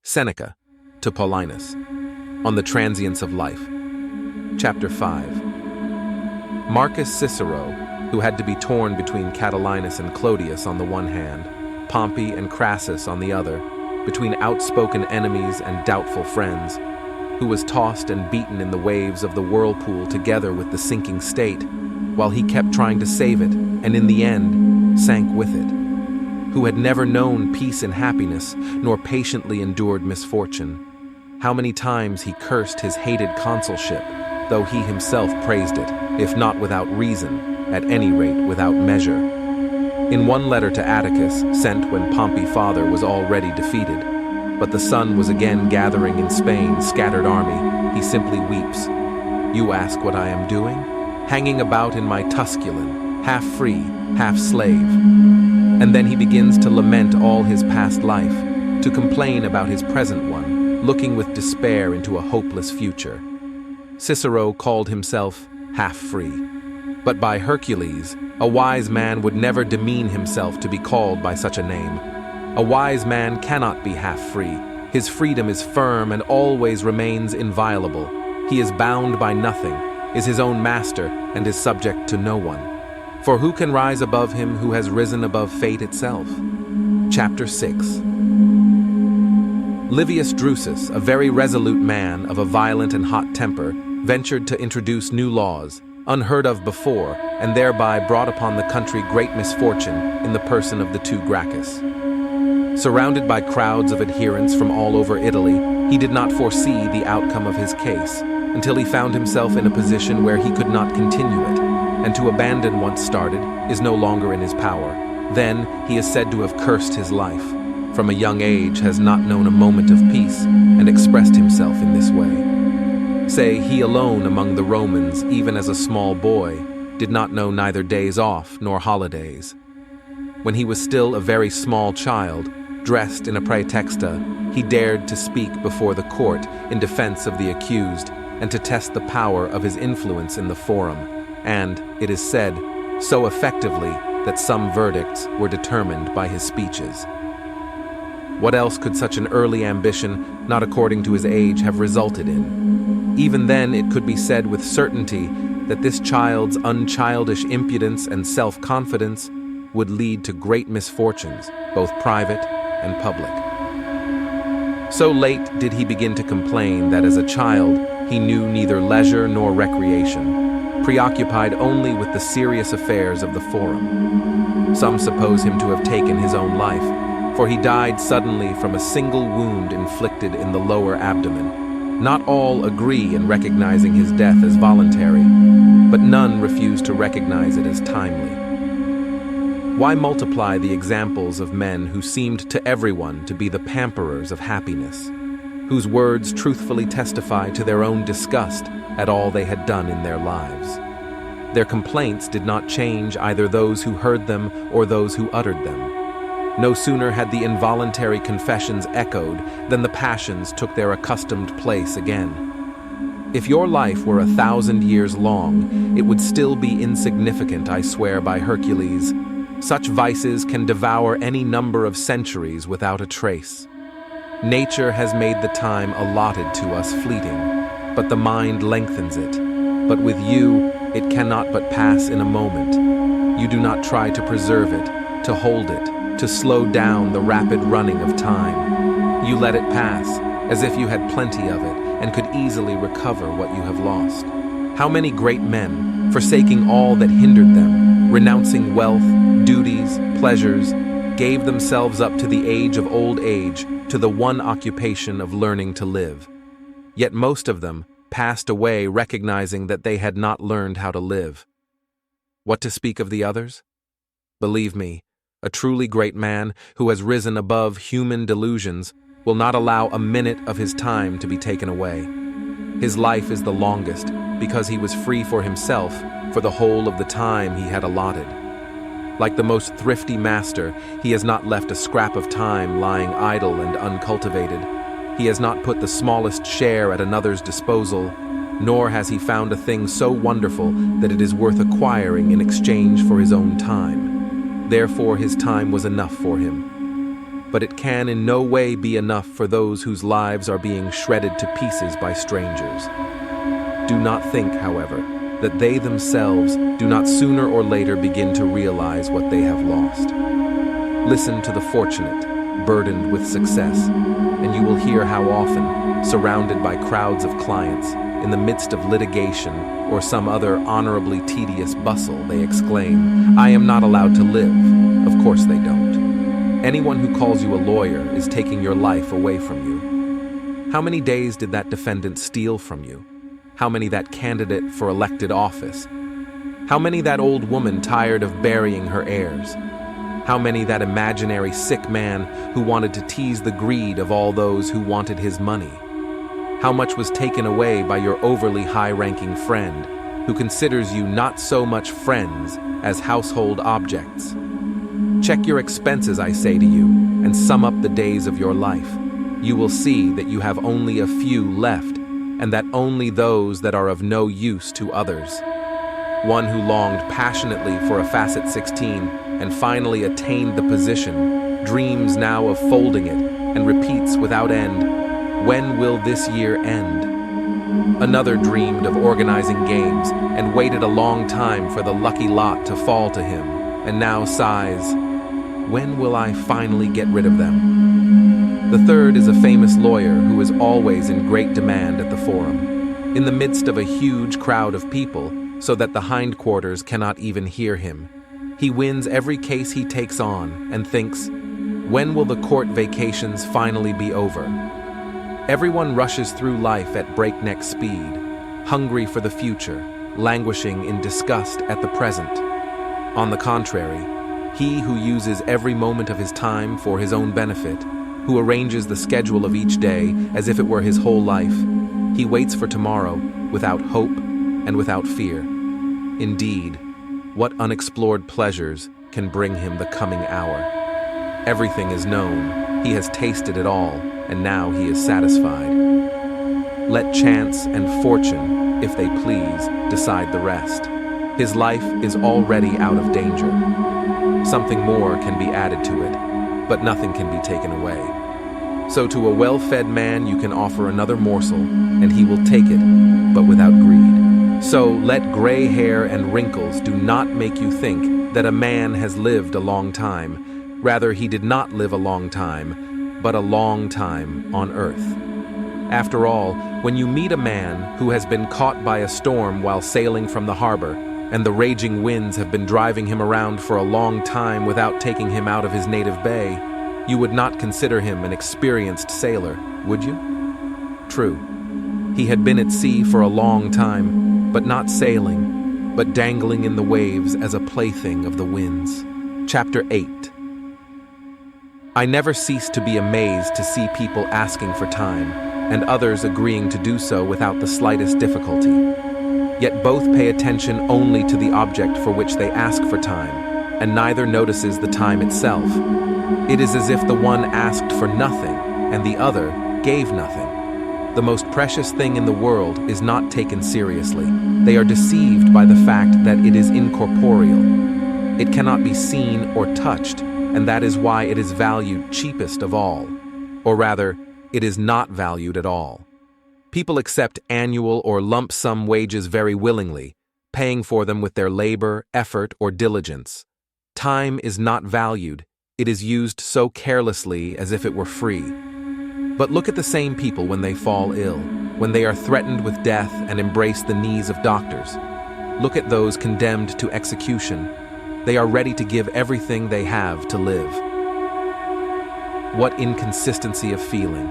Seneca to Paulinus, on the Transience of Life. Chapter 5. Marcus Cicero, who had to be torn between Catilinus and Clodius on the one hand, Pompey and Crassus on the other, between outspoken enemies and doubtful friends, who was tossed and beaten in the waves of the whirlpool together with the sinking state, while he kept trying to save it, and in the end, sank with it, who had never known peace and happiness, nor patiently endured misfortune. How many times he cursed his hated consulship, though he himself praised it, if not without reason, at any rate without measure. In one letter to Atticus, sent when Pompey father was already defeated, but the sun was again gathering in Spain's scattered army, he simply weeps. You ask what I am doing? Hanging about in my Tusculan, half free, half slave. And then he begins to lament all his past life, to complain about his present one, looking with despair into a hopeless future. Cicero called himself half-free. But by Hercules, a wise man would never demean himself to be called by such a name. A wise man cannot be half-free. His freedom is firm and always remains inviolable. He is bound by nothing, is his own master, and is subject to no one. For who can rise above him who has risen above fate itself? Chapter 6. Livius Drusus, a very resolute man of a violent and hot temper, ventured to introduce new laws, unheard of before, and thereby brought upon the country great misfortune in the person of the two Gracchus. Surrounded by crowds of adherents from all over Italy, he did not foresee the outcome of his case, until he found himself in a position where he could not continue it, and to abandon once started is no longer in his power. Then he is said to have cursed his life. From a young age has not known a moment of peace, and expressed himself in this way. Say, he alone among the Romans, even as a small boy, did not know neither days off nor holidays. When he was still a very small child, dressed in a praetexta, he dared to speak before the court in defense of the accused, and to test the power of his influence in the forum, and, it is said, so effectively that some verdicts were determined by his speeches. What else could such an early ambition, not according to his age, have resulted in? Even then it could be said with certainty that this child's unchildish impudence and self-confidence would lead to great misfortunes, both private and public. So late did he begin to complain that as a child he knew neither leisure nor recreation, preoccupied only with the serious affairs of the forum. Some suppose him to have taken his own life, for he died suddenly from a single wound inflicted in the lower abdomen. Not all agree in recognizing his death as voluntary, but none refuse to recognize it as timely. Why multiply the examples of men who seemed to everyone to be the pamperers of happiness, whose words truthfully testify to their own disgust at all they had done in their lives? Their complaints did not change either those who heard them or those who uttered them. No sooner had the involuntary confessions echoed than the passions took their accustomed place again. If your life were 1,000 years long, it would still be insignificant, I swear by Hercules. Such vices can devour any number of centuries without a trace. Nature has made the time allotted to us fleeting, but the mind lengthens it. But with you, it cannot but pass in a moment. You do not try to preserve it, to hold it, to slow down the rapid running of time. You let it pass, as if you had plenty of it, and could easily recover what you have lost. How many great men, forsaking all that hindered them, renouncing wealth, duties, pleasures, gave themselves up to the age of old age, to the one occupation of learning to live. Yet most of them passed away recognizing that they had not learned how to live. What to speak of the others? Believe me, a truly great man who has risen above human delusions will not allow a minute of his time to be taken away. His life is the longest because he was free for himself for the whole of the time he had allotted. Like the most thrifty master, he has not left a scrap of time lying idle and uncultivated. He has not put the smallest share at another's disposal, nor has he found a thing so wonderful that it is worth acquiring in exchange for his own time. Therefore his time was enough for him. but it can in no way be enough for those whose lives are being shredded to pieces by strangers. Do not think, however, that they themselves do not sooner or later begin to realize what they have lost. Listen to the fortunate, burdened with success, and you will hear how often, surrounded by crowds of clients, in the midst of litigation or some other honorably tedious bustle, they exclaim, "I am not allowed to live." Of course they don't. Anyone who calls you a lawyer is taking your life away from you. How many days did that defendant steal from you? How many that candidate for elected office? How many that old woman tired of burying her heirs? How many that imaginary sick man who wanted to tease the greed of all those who wanted his money? How much was taken away by your overly high-ranking friend, who considers you not so much friends as household objects? Check your expenses, I say to you, and sum up the days of your life. You will see that you have only a few left, and that only those that are of no use to others. One who longed passionately for a facet 16 and finally attained the position, dreams now of folding it and repeats without end, "When will this year end?" Another dreamed of organizing games and waited a long time for the lucky lot to fall to him, and now sighs, "When will I finally get rid of them?" The third is a famous lawyer who is always in great demand at the forum, in the midst of a huge crowd of people, so that the hindquarters cannot even hear him. He wins every case he takes on and thinks, "When will the court vacations finally be over?" Everyone rushes through life at breakneck speed, hungry for the future, languishing in disgust at the present. On the contrary, he who uses every moment of his time for his own benefit, who arranges the schedule of each day as if it were his whole life, he waits for tomorrow without hope and without fear. Indeed, what unexplored pleasures can bring him the coming hour? Everything is known, he has tasted it all, and now he is satisfied. Let chance and fortune, if they please, decide the rest. His life is already out of danger. Something more can be added to it, but nothing can be taken away. So to a well-fed man you can offer another morsel, and he will take it, but without greed. So let gray hair and wrinkles do not make you think that a man has lived a long time. Rather, he did not live a long time, but a long time on earth. After all, when you meet a man who has been caught by a storm while sailing from the harbor, and the raging winds have been driving him around for a long time without taking him out of his native bay, you would not consider him an experienced sailor, would you? True. He had been at sea for a long time, but not sailing, but dangling in the waves as a plaything of the winds. Chapter 8. I never cease to be amazed to see people asking for time, and others agreeing to do so without the slightest difficulty. Yet both pay attention only to the object for which they ask for time, and neither notices the time itself. It is as if the one asked for nothing, and the other gave nothing. The most precious thing in the world is not taken seriously. They are deceived by the fact that it is incorporeal. It cannot be seen or touched, and that is why it is valued cheapest of all. Or rather, it is not valued at all. People accept annual or lump sum wages very willingly, paying for them with their labor, effort, or diligence. Time is not valued. It is used so carelessly as if it were free. But look at the same people when they fall ill, when they are threatened with death and embrace the knees of doctors. Look at those condemned to execution. They are ready to give everything they have to live. What inconsistency of feeling!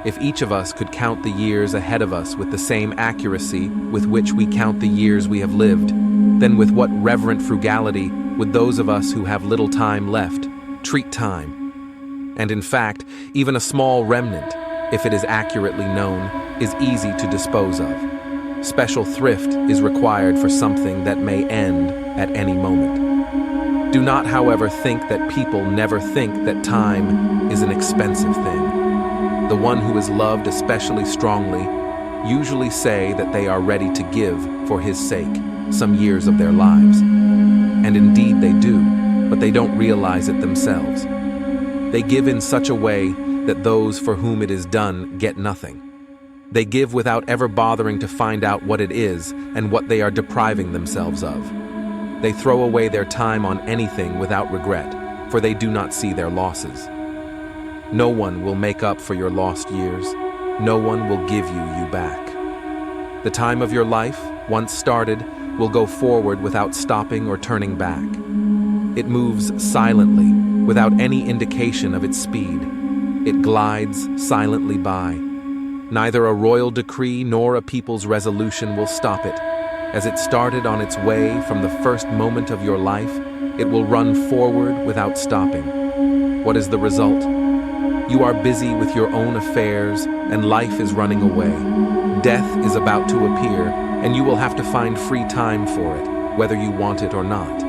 If each of us could count the years ahead of us with the same accuracy with which we count the years we have lived, then with what reverent frugality would those of us who have little time left treat time? And in fact, even a small remnant, if it is accurately known, is easy to dispose of. Special thrift is required for something that may end at any moment. Do not, however, think that people never think that time is an expensive thing. The one who is loved especially strongly usually say that they are ready to give, for his sake, some years of their lives. And indeed they do, but they don't realize it themselves. They give in such a way that those for whom it is done get nothing. They give without ever bothering to find out what it is and what they are depriving themselves of. They throw away their time on anything without regret, for they do not see their losses. No one will make up for your lost years. No one will give you back. The time of your life, once started, will go forward without stopping or turning back. It moves silently, without any indication of its speed. It glides silently by. Neither a royal decree nor a people's resolution will stop it. As it started on its way from the first moment of your life, it will run forward without stopping. What is the result? You are busy with your own affairs, and life is running away. Death is about to appear, and you will have to find free time for it, whether you want it or not.